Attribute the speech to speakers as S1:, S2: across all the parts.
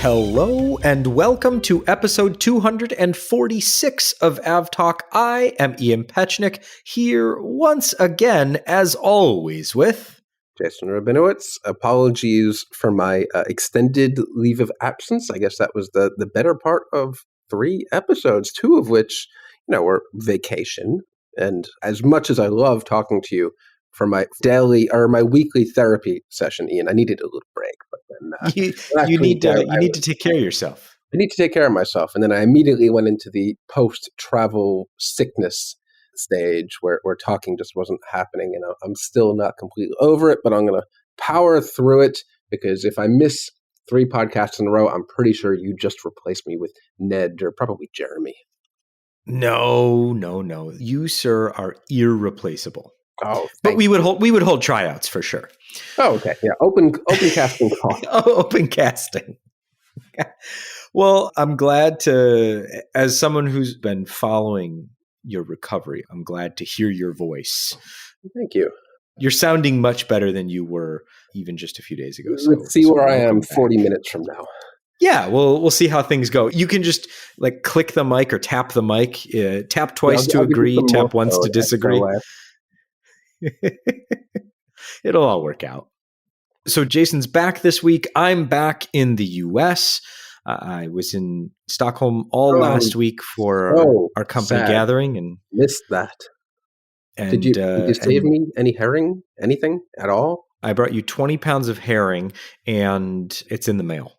S1: Hello and welcome to episode 246 of AvTalk. I am Ian Petchnick, here once again, as always, with
S2: Jason Rabinowitz. Apologies for my extended leave of absence. I guess that was the better part of 3 episodes, 2 of which, were vacation. And as much as I love talking to you for my daily or my weekly therapy session, Ian, I needed a little break. But then
S1: you need to take care of yourself.
S2: I need to take care of myself. And then I immediately went into the post-travel sickness stage where talking just wasn't happening. And I'm still not completely over it, but I'm going to power through it, because if I miss 3 podcasts in a row, I'm pretty sure you just replaced me with Ned or probably Jeremy.
S1: No. You, sir, are irreplaceable.
S2: Oh,
S1: but we would hold tryouts for sure.
S2: Oh, okay. Yeah. Open casting call.
S1: Open casting. Well, I'm glad as someone who's been following your recovery, I'm glad to hear your voice.
S2: Thank you.
S1: You're sounding much better than you were even just a few days ago.
S2: Let's see where I am 40 minutes from now.
S1: Yeah, we'll see how things go. You can just click the mic or tap the mic, tap twice to agree, tap once to disagree. It'll all work out. So Jason's back this week. I'm back in the US. I was in Stockholm all last week for our company gathering, and
S2: missed that. And did you save me any herring, anything at all?
S1: I brought you 20 pounds of herring, and it's in the mail.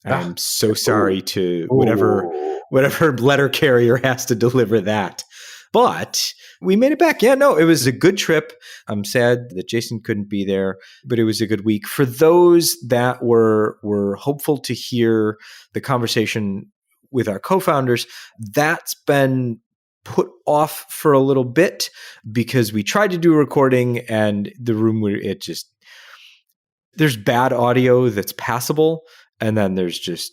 S1: I'm so sorry to whatever letter carrier has to deliver that. But we made it back. Yeah, no, it was a good trip. I'm sad that Jason couldn't be there, but it was a good week. For those that were hopeful to hear the conversation with our co-founders, that's been put off for a little bit because we tried to do a recording and the room where there's bad audio that's passable, and then there's just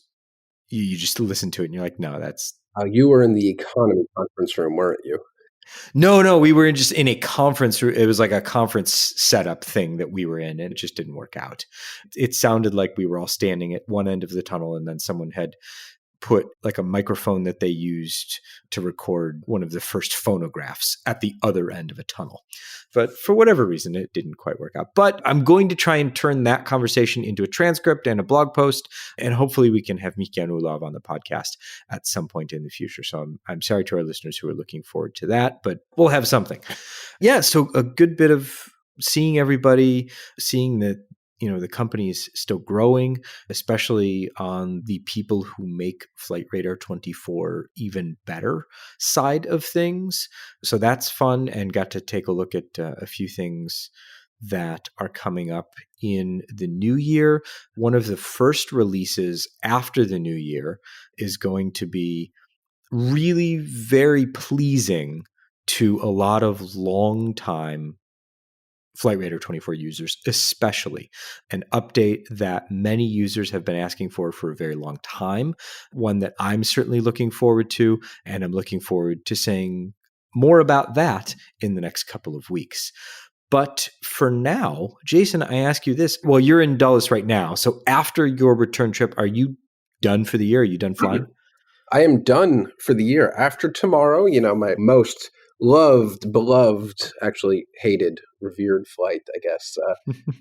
S1: you just listen to it and you're like, no, that's.
S2: You were in the economy conference room, weren't you?
S1: No, we were just in a conference room. It was like a conference setup thing that we were in, and it just didn't work out. It sounded like we were all standing at one end of the tunnel, and then someone had put like a microphone that they used to record one of the first phonographs at the other end of a tunnel. But for whatever reason, it didn't quite work out. But I'm going to try and turn that conversation into a transcript and a blog post, and hopefully we can have Miki Anulov on the podcast at some point in the future. So I'm sorry to our listeners who are looking forward to that, but we'll have something. Yeah, so a good bit of seeing everybody, seeing that the company is still growing, especially on the people who make Flight Radar 24 even better side of things. So that's fun, and got to take a look at a few things that are coming up in the new year. One of the first releases after the new year is going to be really very pleasing to a lot of long-time Flight Radar 24 users, especially an update that many users have been asking for a very long time, one that I'm certainly looking forward to, and I'm looking forward to saying more about that in the next couple of weeks. But for now, Jason, I ask you this. Well, you're in Dulles right now. So after your return trip, are you done for the year? Are you done flying?
S2: I am done for the year. After tomorrow, my most beloved, actually hated, revered flight, I guess,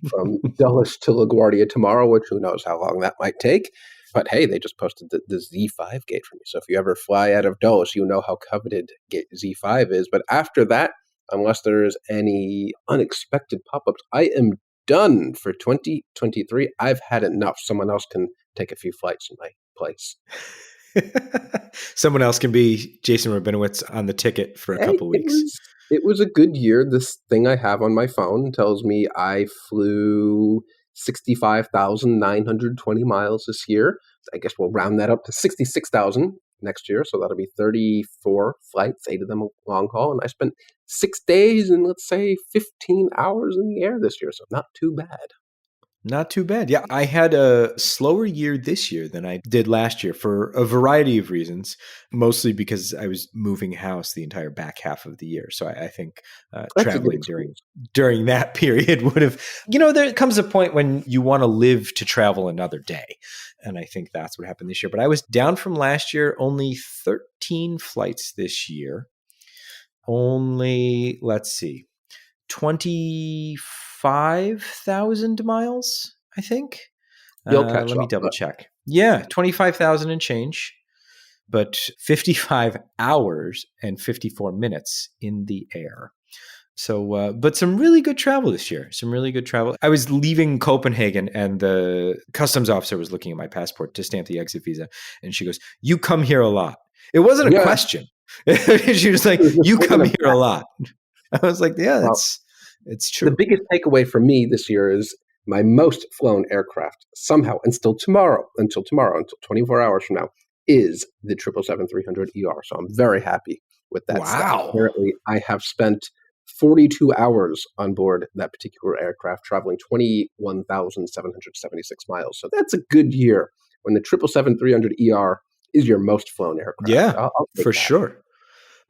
S2: from Dulles to LaGuardia tomorrow, which who knows how long that might take. But hey, they just posted the Z5 gate for me. So if you ever fly out of Dulles, you know how coveted gate Z5 is. But after that, unless there's any unexpected pop-ups, I am done for 2023. I've had enough. Someone else can take a few flights in my place.
S1: Someone else can be Jason Rabinowitz on the ticket for a couple weeks.
S2: It was a good year. This thing I have on my phone tells me I flew 65,920 miles this year. I guess we'll round that up to 66,000 next year. So that'll be 34 flights, 8 of them long haul. And I spent 6 days and let's say 15 hours in the air this year. So not too bad.
S1: Not too bad. Yeah, I had a slower year this year than I did last year for a variety of reasons, mostly because I was moving house the entire back half of the year. So I think traveling during that period would have, there comes a point when you want to live to travel another day. And I think that's what happened this year. But I was down from last year, only 13 flights this year. Only, let's see, 25,000 miles, I think.
S2: You'll catch
S1: Let me
S2: up.
S1: double check. Yeah, 25,000 and change, but 55 hours and 54 minutes in the air. So, but some really good travel this year. Some really good travel. I was leaving Copenhagen and the customs officer was looking at my passport to stamp the exit visa. And she goes, "You come here a lot." It wasn't a question. She was like, "You come here a lot." I was like, "Yeah,
S2: Well,
S1: it's true."
S2: the biggest takeaway for me this year is my most flown aircraft somehow, and still tomorrow, until 24 hours from now, is the 777-300ER. So I'm very happy with that stat.
S1: Wow.
S2: Apparently, I have spent 42 hours on board that particular aircraft, traveling 21,776 miles. So that's a good year when the 777-300ER is your most flown aircraft.
S1: Yeah,
S2: I'll take
S1: for
S2: that.
S1: sure.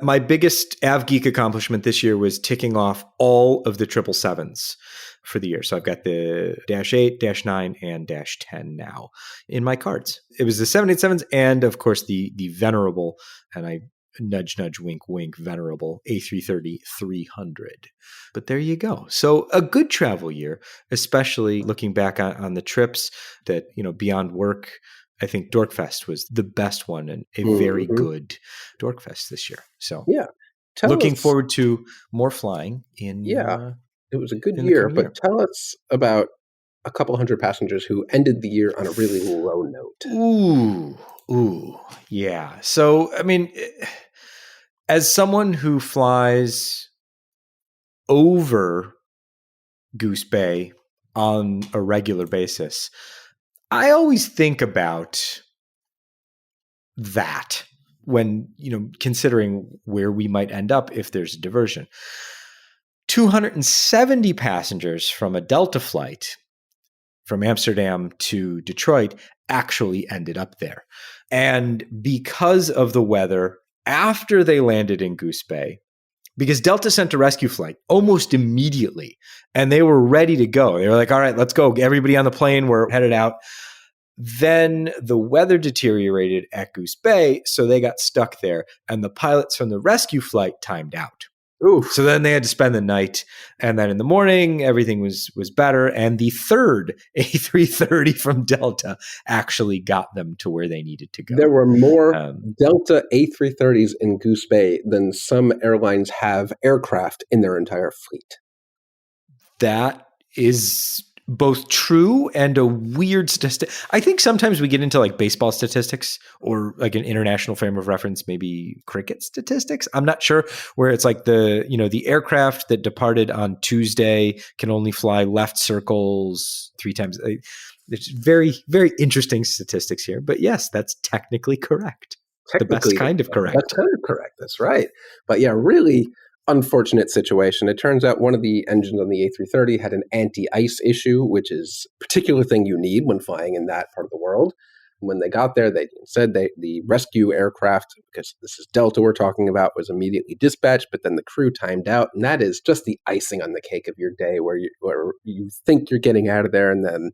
S1: My biggest AvGeek accomplishment this year was ticking off all of the 777s for the year. So I've got the -8, -9, and -10 now in my cards. It was the 787s and, of course, the venerable, and I nudge, nudge, wink, wink, venerable A330-300. But there you go. So a good travel year, especially looking back on the trips that, beyond work. I think Dorkfest was the best one and a very good Dorkfest this year. So
S2: yeah,
S1: looking forward to more flying in
S2: it was a good
S1: in
S2: year,
S1: the
S2: but
S1: year.
S2: tell us about a couple hundred passengers who ended the year on a really low note.
S1: Ooh, yeah. So, I mean, as someone who flies over Goose Bay on a regular basis, I always think about that when, considering where we might end up if there's a diversion. 270 passengers from a Delta flight from Amsterdam to Detroit actually ended up there. And because of the weather, after they landed in Goose Bay, because Delta sent a rescue flight almost immediately and they were ready to go. They were like, all right, let's go. Everybody on the plane, we're headed out. Then the weather deteriorated at Goose Bay, so they got stuck there, and the pilots from the rescue flight timed out.
S2: Oof.
S1: So then they had to spend the night, and then in the morning, everything was better, and the third A330 from Delta actually got them to where they needed to go.
S2: There were more Delta A330s in Goose Bay than some airlines have aircraft in their entire fleet.
S1: That is both true and a weird statistic. I think sometimes we get into like baseball statistics or like an international frame of reference, maybe cricket statistics. I'm not sure, where it's like the aircraft that departed on Tuesday can only fly left circles 3 times. There's very, very interesting statistics here, but yes, that's technically correct. The best kind of correct.
S2: That's kind of correct. That's right. But yeah, really unfortunate situation. It turns out one of the engines on the A330 had an anti-ice issue, which is a particular thing you need when flying in that part of the world. When they got there, they said the rescue aircraft, because this is Delta we're talking about, was immediately dispatched, but then the crew timed out. And that is just the icing on the cake of your day, where you think you're getting out of there and then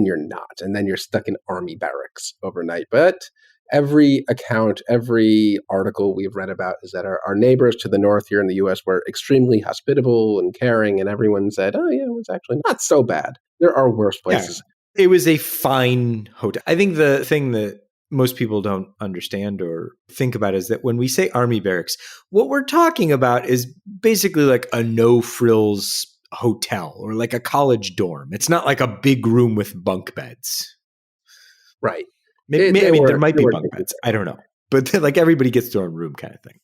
S2: you're not. And then you're stuck in army barracks overnight. But every account, every article we've read about is that our neighbors to the north here in the U.S. were extremely hospitable and caring, and everyone said, oh, yeah, it was actually not so bad. There are worse places.
S1: Yeah, it was a fine hotel. I think the thing that most people don't understand or think about is that when we say army barracks, what we're talking about is basically like a no-frills hotel or like a college dorm. It's not like a big room with bunk beds.
S2: Right.
S1: There might be bunk beds. I don't know. But like everybody gets their own room kind of thing.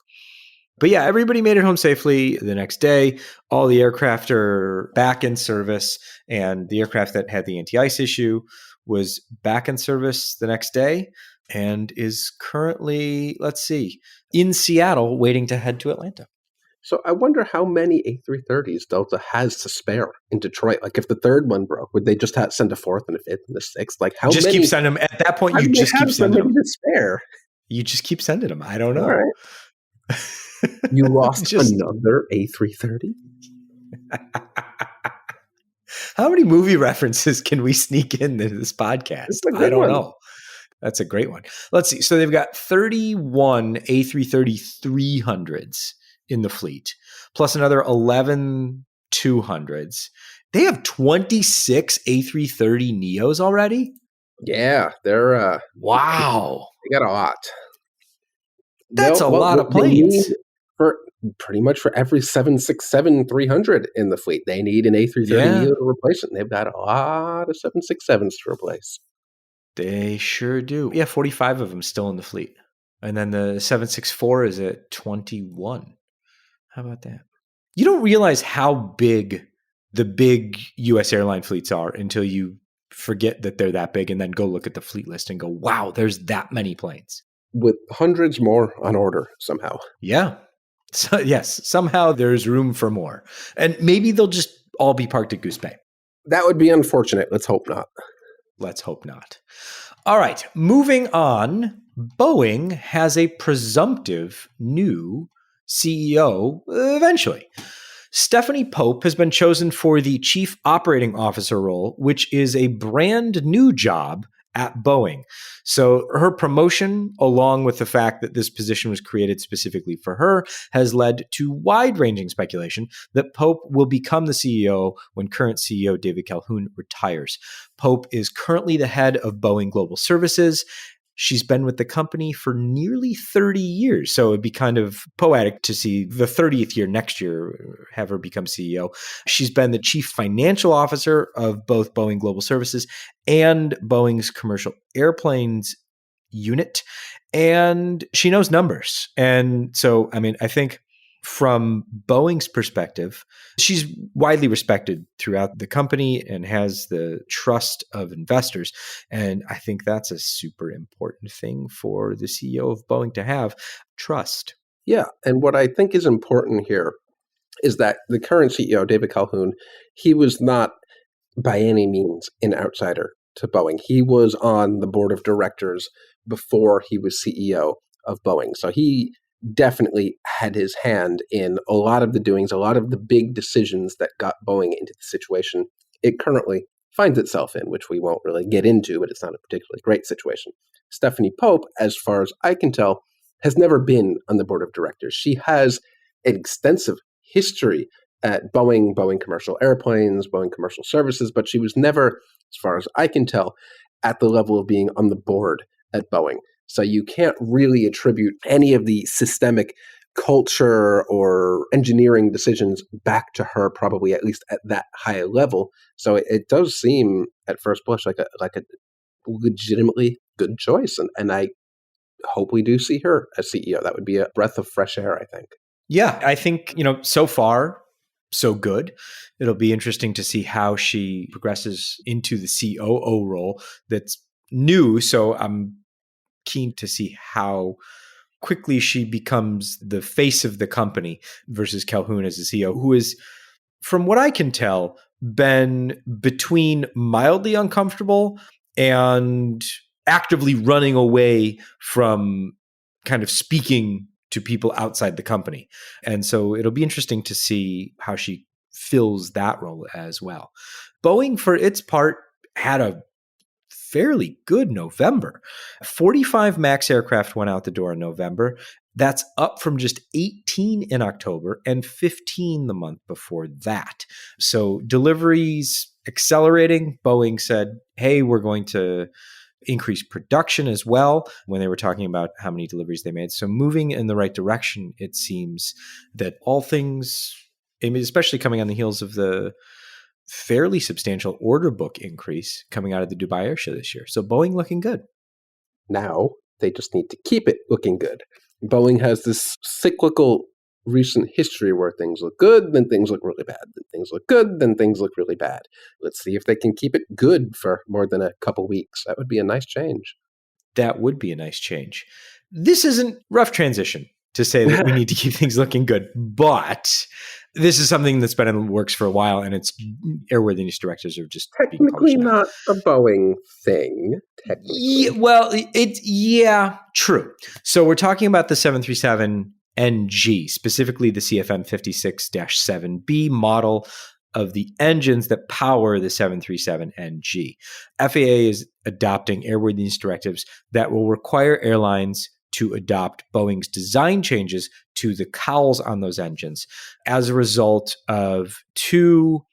S1: But yeah, everybody made it home safely the next day. All the aircraft are back in service. And the aircraft that had the anti-ice issue was back in service the next day and is currently, in Seattle waiting to head to Atlanta.
S2: So I wonder how many A330s Delta has to spare in Detroit. Like if the third one broke, would they just have send a fourth and a fifth and a sixth? Like how
S1: just
S2: many?
S1: Keep sending them. At that point, you just keep sending them.
S2: To spare?
S1: You just keep sending them. I don't know.
S2: All right. You lost another A330?
S1: How many movie references can we sneak into this podcast?
S2: I don't know.
S1: That's a great one. Let's see. So they've got 31 A330-300s in the fleet, plus another 11 200s. They have 26 A330neos already?
S2: Yeah, they're
S1: Wow.
S2: they got a lot.
S1: That's a lot of
S2: They
S1: planes.
S2: need for pretty much for every 767-300 in the fleet, they need an A330neo to replace it. And they've got a lot of 767s to replace.
S1: They sure do. Yeah, 45 of them still in the fleet. And then the 764 is at 21. How about that? You don't realize how big the big U.S. airline fleets are until you forget that they're that big and then go look at the fleet list and go, wow, there's that many planes.
S2: With hundreds more on order somehow.
S1: Yeah. So, yes, somehow there's room for more. And maybe they'll just all be parked at Goose Bay.
S2: That would be unfortunate. Let's hope not.
S1: Let's hope not. All right, moving on. Boeing has a presumptive new CEO eventually. Stephanie Pope has been chosen for the Chief Operating Officer role, which is a brand new job at Boeing. So her promotion, along with the fact that this position was created specifically for her, has led to wide-ranging speculation that Pope will become the CEO when current CEO David Calhoun retires. Pope is currently the head of Boeing Global Services. She's been with the company for nearly 30 years. So it'd be kind of poetic to see the 30th year next year have her become CEO. She's been the chief financial officer of both Boeing Global Services and Boeing's commercial airplanes unit. And she knows numbers. And so, I mean, I think from Boeing's perspective, she's widely respected throughout the company and has the trust of investors. And I think that's a super important thing for the CEO of Boeing to have, trust.
S2: Yeah. And what I think is important here is that the current CEO, David Calhoun, he was not by any means an outsider to Boeing. He was on the board of directors before he was CEO of Boeing. So he definitely had his hand in a lot of the doings, a lot of the big decisions that got Boeing into the situation it currently finds itself in, which we won't really get into, but it's not a particularly great situation. Stephanie Pope, as far as I can tell, has never been on the board of directors. She has an extensive history at Boeing, Boeing Commercial Airplanes, Boeing Commercial Services, but she was never, as far as I can tell, at the level of being on the board at Boeing. So you can't really attribute any of the systemic culture or engineering decisions back to her, probably at least at that high level. So it does seem at first blush like a legitimately good choice. And I hope we do see her as CEO. That would be a breath of fresh air, I think.
S1: Yeah, I think, so far, so good. It'll be interesting to see how she progresses into the COO role that's new. So I'm keen to see how quickly she becomes the face of the company versus Calhoun as the CEO, who is, from what I can tell, been between mildly uncomfortable and actively running away from kind of speaking to people outside the company. And so it'll be interesting to see how she fills that role as well. Boeing, for its part, had a fairly good November. 45 MAX aircraft went out the door in November. That's up from just 18 in October and 15 the month before that. So deliveries accelerating. Boeing said, hey, we're going to increase production as well when they were talking about how many deliveries they made. So moving in the right direction, it seems that all things, especially coming on the heels of the fairly substantial order book increase coming out of the Dubai Air Show this year. So Boeing looking good.
S2: Now they just need to keep it looking good. Boeing has this cyclical recent history where things look good, then things look really bad, then things look good, then things look really bad. Let's see if they can keep it good for more than a couple weeks. That would be a nice change.
S1: That would be a nice change. This isn't rough transition to say that we need to keep things looking good, but this is something that's been in the works for a while, and it's airworthiness directives are just
S2: technically not a Boeing thing. Technically,
S1: true. So we're talking about the 737 NG, specifically the CFM 56-7B model. of the engines that power the 737NG. FAA is adopting airworthiness directives that will require airlines to adopt Boeing's design changes to the cowls on those engines as a result of two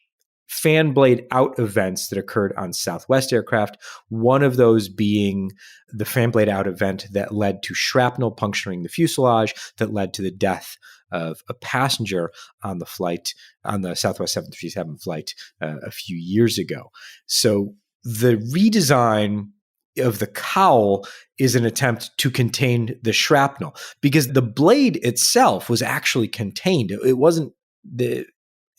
S1: fan blade out events that occurred on Southwest aircraft, one of those being the fan blade out event that led to shrapnel puncturing the fuselage, that led to the death of a passenger on the flight, on the Southwest 737 flight a few years ago. So the redesign of the cowl is an attempt to contain the shrapnel, because the blade itself was actually contained. It wasn't the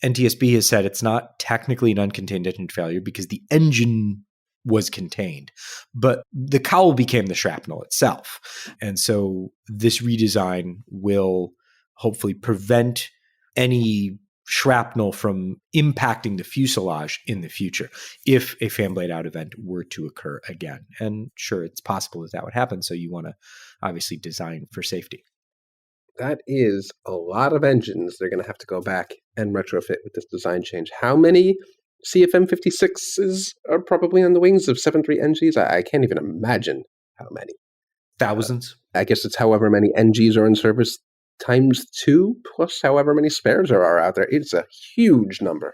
S1: NTSB has said it's not technically an uncontained engine failure because the engine was contained, but the cowl became the shrapnel itself. And so this redesign will hopefully prevent any shrapnel from impacting the fuselage in the future if a fan blade out event were to occur again. And sure, it's possible that would happen. So you want to obviously design for safety.
S2: That is a lot of engines they're going to have to go back and retrofit with this design change. How many CFM56s are probably on the wings of 73NGs? I can't even imagine how many.
S1: Thousands.
S2: I guess it's however many NGs are in service times 2 plus however many spares there are out there. It's a huge number.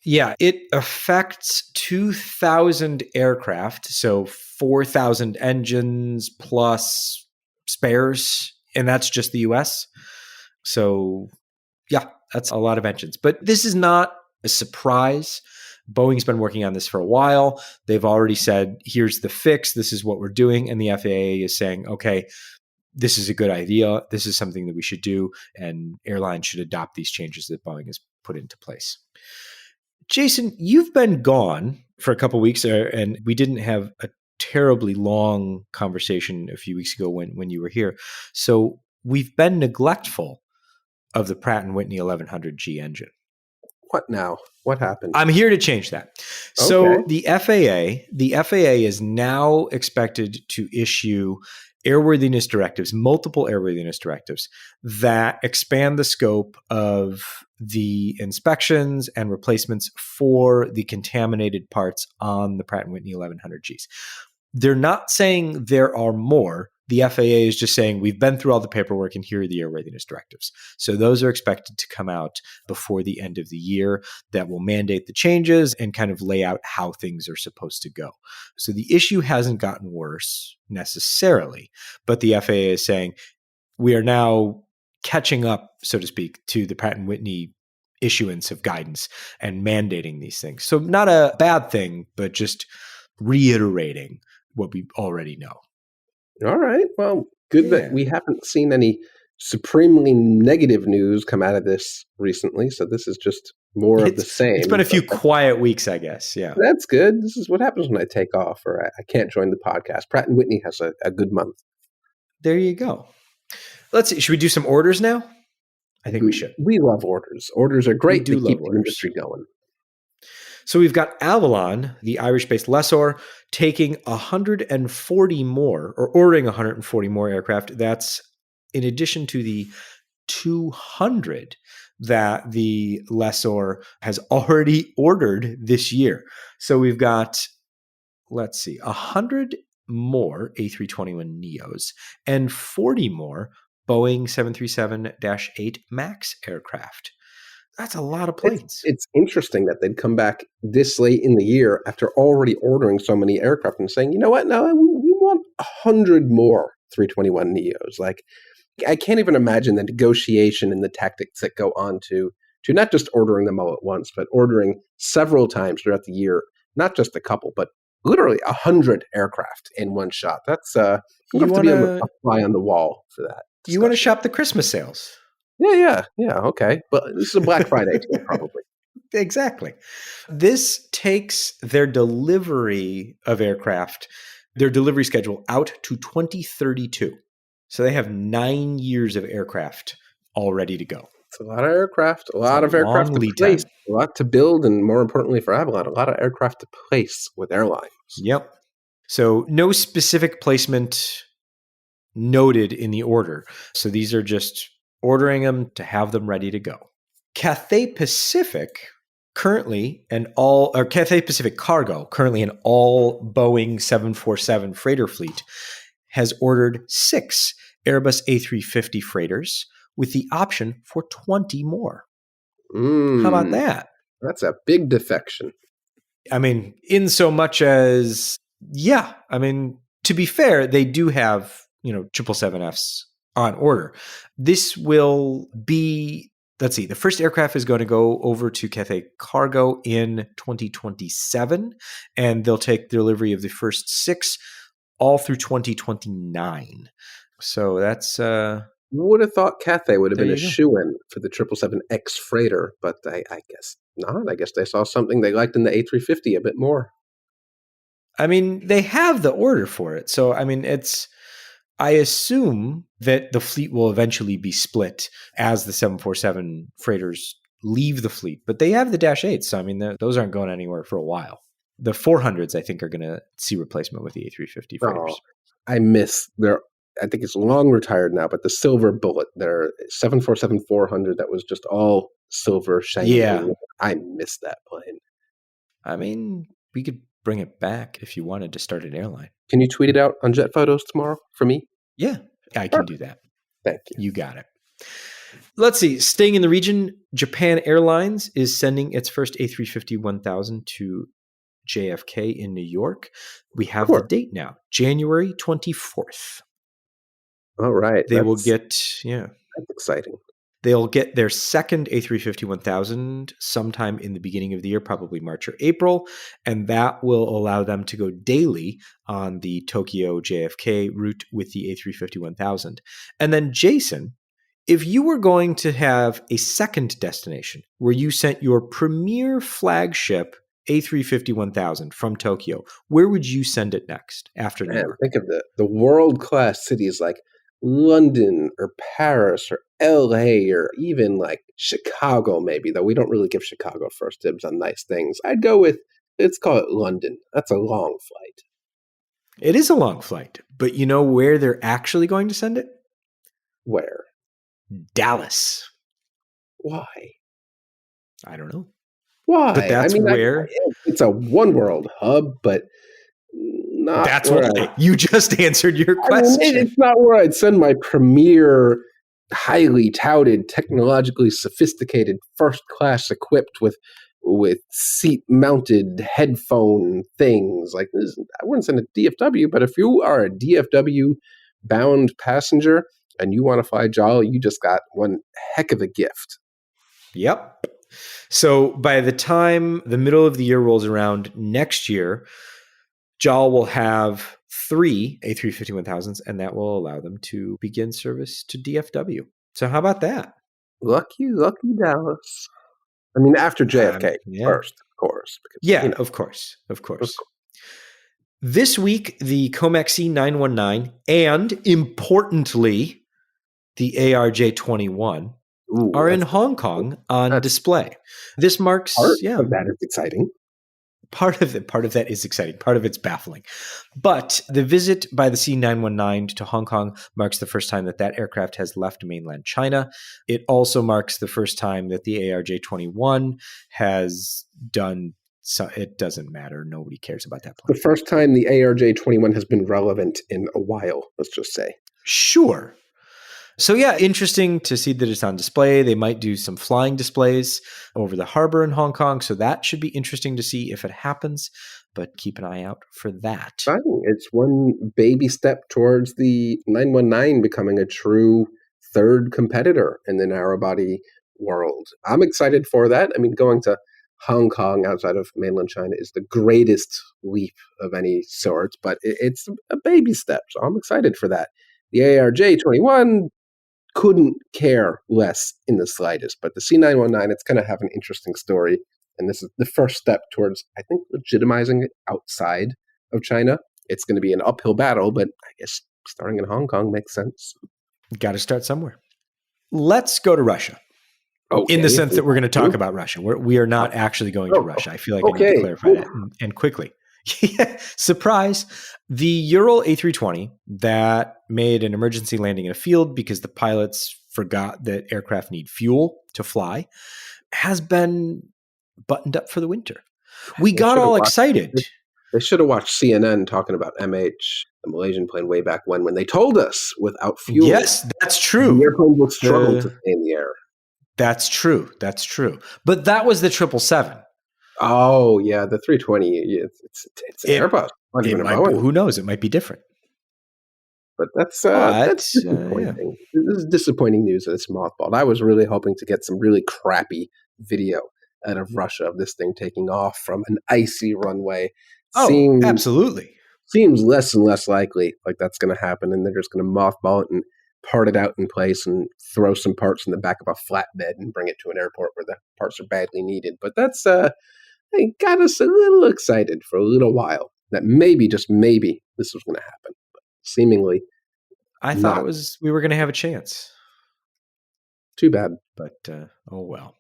S1: Yeah, it affects 2,000 aircraft, so 4,000 engines plus spares, and that's just the US. So, yeah, that's a lot of engines. But this is not a surprise. Boeing's been working on this for a while. They've already said, here's the fix. This is what we're doing. And the FAA is saying, okay, this is a good idea. This is something that we should do. And airlines should adopt these changes that Boeing has put into place. Jason, you've been gone for a couple of weeks, and we didn't have a terribly long conversation a few weeks ago when you were here. So we've been neglectful of the Pratt & Whitney 1100G engine.
S2: What now? What happened?
S1: I'm here to change that. So the FAA is now expected to issue airworthiness directives, multiple airworthiness directives that expand the scope of the inspections and replacements for the contaminated parts on the Pratt & Whitney 1100Gs. They're not saying there are more. The FAA is just saying we've been through all the paperwork and here are the airworthiness directives. So those are expected to come out before the end of the year that will mandate the changes and kind of lay out how things are supposed to go. So the issue hasn't gotten worse necessarily, but the FAA is saying we are now catching up, so to speak, to the Pratt & Whitney issuance of guidance and mandating these things. So not a bad thing, but just reiterating what we already know.
S2: All right. Well, good that we haven't seen any supremely negative news come out of this recently. So this is just more of the same.
S1: It's been a few quiet weeks, I guess. Yeah.
S2: That's good. This is what happens when I take off or I can't join the podcast. Pratt & Whitney has a good month.
S1: There you go. Let's see. Should we do some orders now? I think we should.
S2: We love orders. Orders are great.
S1: They
S2: keep
S1: orders.
S2: The industry going.
S1: So we've got Avalon, the Irish-based lessor, taking 140 more, or ordering 140 more aircraft. That's in addition to the 200 that the lessor has already ordered this year. So we've got, 100 more A321neos and 40 more Boeing 737-8 MAX aircraft. That's a lot of planes.
S2: It's interesting that they'd come back this late in the year after already ordering so many aircraft and saying, you know what, no, we want 100 more 321neos. Like, I can't even imagine the negotiation and the tactics that go on to not just ordering them all at once, but ordering several times throughout the year, not just a couple, but literally 100 aircraft in one shot. That's you have to be a fly on the wall for that discussion.
S1: You want to shop the Christmas sales.
S2: Yeah, okay. But this is a Black Friday deal, probably.
S1: Exactly. This takes their delivery of aircraft, their delivery schedule out to 2032. So they have 9 years of aircraft all ready to go.
S2: It's a lot of aircraft, a lot of aircraft to place, a lot to build, and more importantly for Avalon, a lot of aircraft to place with airlines.
S1: Yep. So no specific placement noted in the order. So these are just ordering them to have them ready to go. Cathay Pacific currently or Cathay Pacific Cargo, currently an all Boeing 747 freighter fleet, has ordered 6 Airbus A350 freighters with the option for 20 more. How about that?
S2: That's a big defection.
S1: I mean, in so much as, yeah, I mean, to be fair, they do have, 777Fs on order. This will be, let's see, the first aircraft is going to go over to Cathay Cargo in 2027, and they'll take delivery of the first 6 all through 2029. So that's...
S2: would have thought Cathay would have
S1: There
S2: been a
S1: you go.
S2: shoo-in for the 777X freighter, but I guess not. I guess they saw something they liked in the A350 a bit more.
S1: I mean, they have the order for it. So, I mean, I assume that the fleet will eventually be split as the 747 freighters leave the fleet, but they have the Dash 8s. So, I mean, those aren't going anywhere for a while. The 400s, I think, are going to see replacement with the A350 freighters.
S2: I miss I think it's long retired now, but the Silver Bullet, their 747-400 that was just all silver, shiny.
S1: Yeah.
S2: I miss that plane.
S1: I mean, we could bring it back if you wanted to start an airline.
S2: Can you tweet it out on Jet Photos tomorrow for me?
S1: Yeah, I can do that.
S2: Thank you.
S1: You got it. Let's see. Staying in the region, Japan Airlines is sending its first A350-1000 to JFK in New York. We have the date now, January 24th.
S2: All right.
S1: They will get,
S2: That's exciting.
S1: They'll get their second A350-1000 sometime in the beginning of the year, probably March or April, and that will allow them to go daily on the Tokyo JFK route with the A350-1000. And then, Jason, if you were going to have a second destination where you sent your premier flagship A350-1000 from Tokyo, where would you send it next after New York?
S2: Think of the world-class cities like London or Paris or LA or even like Chicago, maybe, though we don't really give Chicago first dibs on nice things. I'd go with, let's call it London. That's a long flight.
S1: It is a long flight, but you know where they're actually going to send it?
S2: Where?
S1: Dallas.
S2: Why?
S1: I don't know.
S2: Why?
S1: But that's where...
S2: it's a one world hub, but not
S1: that's where you just answered your question.
S2: I mean, it's not where I'd send my premier, highly touted, technologically sophisticated, first class equipped with seat mounted headphone things like this. I wouldn't send a DFW, but if you are a DFW bound passenger and you want to fly JAL, you just got one heck of a gift.
S1: Yep. So by the time the middle of the year rolls around next year, JAL will have 3 A350-1000s, and that will allow them to begin service to DFW. So how about that?
S2: Lucky Dallas. I mean, after JFK first, of course.
S1: Because, of course. This week, the Comac C919 and, importantly, the ARJ21 are in Hong Kong on display. This marks...
S2: Part of that is exciting.
S1: Part of that is exciting. Part of it's baffling. But the visit by the C919 to Hong Kong marks the first time that aircraft has left mainland China. It also marks the first time that the ARJ21 has done... So it doesn't matter. Nobody cares about that plane.
S2: The first time the ARJ21 has been relevant in a while, let's just say.
S1: Sure. So yeah, interesting to see that it's on display. They might do some flying displays over the harbor in Hong Kong. So that should be interesting to see if it happens, but keep an eye out for that.
S2: It's one baby step towards the 919 becoming a true third competitor in the narrow body world. I'm excited for that. I mean, going to Hong Kong outside of mainland China is the greatest leap of any sort, but it's a baby step. So I'm excited for that. The ARJ21 couldn't care less in the slightest, but the C919, it's going to have an interesting story. And this is the first step towards, I think, legitimizing it outside of China. It's going to be an uphill battle, but I guess starting in Hong Kong makes sense.
S1: Got to start somewhere. Let's go to Russia. Okay. In the sense that we're going to talk about Russia. We are not actually going to Russia. I feel like I need to clarify that and quickly. Surprise. The Ural A320 that made an emergency landing in a field because the pilots forgot that aircraft need fuel to fly has been buttoned up for the winter. We
S2: They
S1: got
S2: should have
S1: all
S2: watched.
S1: excited.
S2: They should have watched CNN talking about MH, the Malaysian plane, way back when they told us without fuel,
S1: Yes, that's
S2: the
S1: true.
S2: airplane will struggle to stay in the air.
S1: That's true. That's true. But that was the 777.
S2: Oh yeah, the 320. It's an Airbus, not even a Boeing.
S1: Who knows? It might be different.
S2: But that's
S1: But,
S2: disappointing. This is disappointing news that it's mothballed. I was really hoping to get some really crappy video out of Russia of this thing taking off from an icy runway.
S1: Oh, absolutely.
S2: Seems less and less likely like that's going to happen, and they're just going to mothball it and part it out in place and throw some parts in the back of a flatbed and bring it to an airport where the parts are badly needed. But that's it got us a little excited for a little while that maybe, just maybe, this was going to happen. But seemingly,
S1: I thought we were going to have a chance.
S2: Too bad.
S1: But, oh well.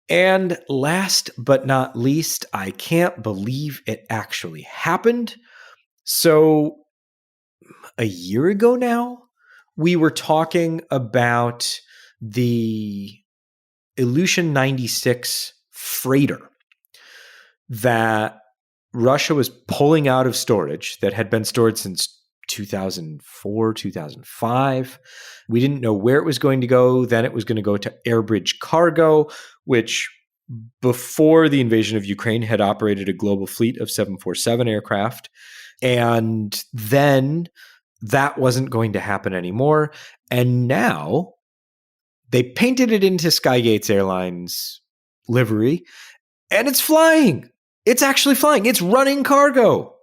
S1: And last but not least, I can't believe it actually happened. So a year ago now, we were talking about the Ilyushin 96 freighter that Russia was pulling out of storage, that had been stored since 2004, 2005. We didn't know where it was going to go. Then it was going to go to Airbridge Cargo, which before the invasion of Ukraine had operated a global fleet of 747 aircraft. And then that wasn't going to happen anymore. And now they painted it into Skygates Airlines livery, and it's flying. It's actually flying. It's running cargo.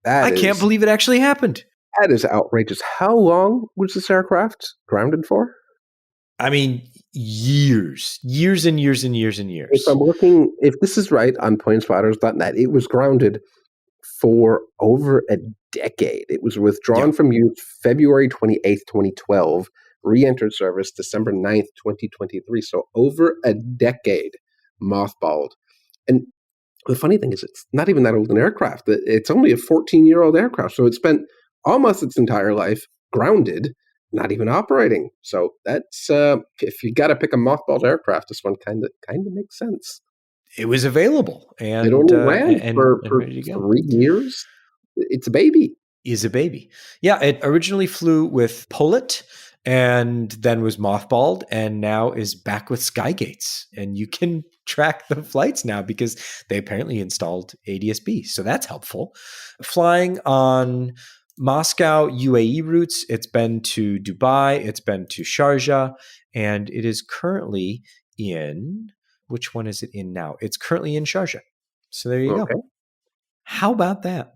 S1: I can't believe it actually happened.
S2: That is outrageous. How long was this aircraft grounded for?
S1: I mean, years and years and years and years.
S2: If I'm looking, if this is right on planespotters.net, it was grounded for over a decade. It was withdrawn from use February 28th, 2012, re-entered service December 9th, 2023. So over a decade mothballed. And the funny thing is, it's not even that old an aircraft. It's only a 14-year-old aircraft. So it spent almost its entire life grounded, not even operating. So that's, if you got to pick a mothballed aircraft, this one kind of makes sense.
S1: It was available. And
S2: it only ran for 3 years. It's a baby.
S1: Is a baby. Yeah, it originally flew with Polet and then was mothballed and now is back with Skygates. And you can track the flights now because they apparently installed ADS-B. So that's helpful. Flying on Moscow UAE routes, it's been to Dubai, it's been to Sharjah, and it is currently in, which one is it in now? It's currently in Sharjah. So there you go. How about that?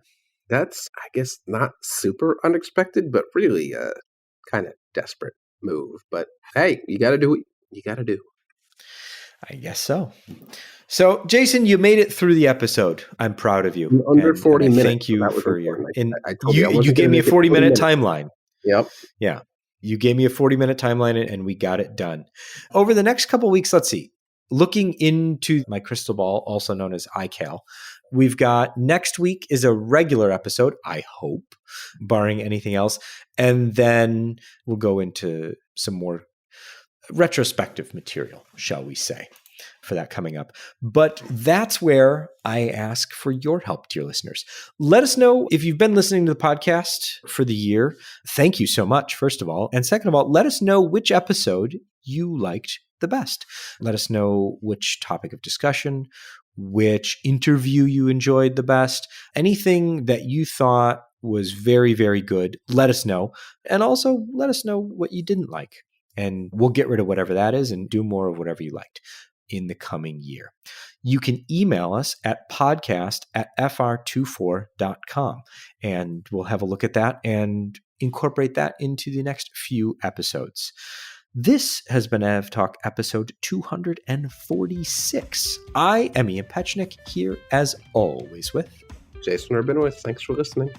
S2: That's, I guess, not super unexpected, but really a kind of desperate move. But hey, you got to do what you got to do.
S1: I guess so. So, Jason, you made it through the episode. I'm proud of you.
S2: Under 40 minutes.
S1: Thank you for your.
S2: You
S1: gave me a 40-minute timeline.
S2: Yep.
S1: Yeah. You gave me a 40-minute timeline and we got it done. Over the next couple of weeks, let's see. Looking into my crystal ball, also known as iCal, we've got next week is a regular episode, I hope, barring anything else. And then we'll go into some more retrospective material, shall we say, for that coming up. But that's where I ask for your help, dear listeners. Let us know if you've been listening to the podcast for the year. Thank you so much, first of all. And second of all, let us know which episode you liked the best. Let us know which topic of discussion, which interview you enjoyed the best, anything that you thought was very, very good. Let us know. And also let us know what you didn't like. And we'll get rid of whatever that is and do more of whatever you liked in the coming year. You can email us at podcast@fr24.com and we'll have a look at that and incorporate that into the next few episodes. This has been AvTalk episode 246. I am Ian Petchnick, here as always with
S2: Jason Rabinowitz. Thanks for listening.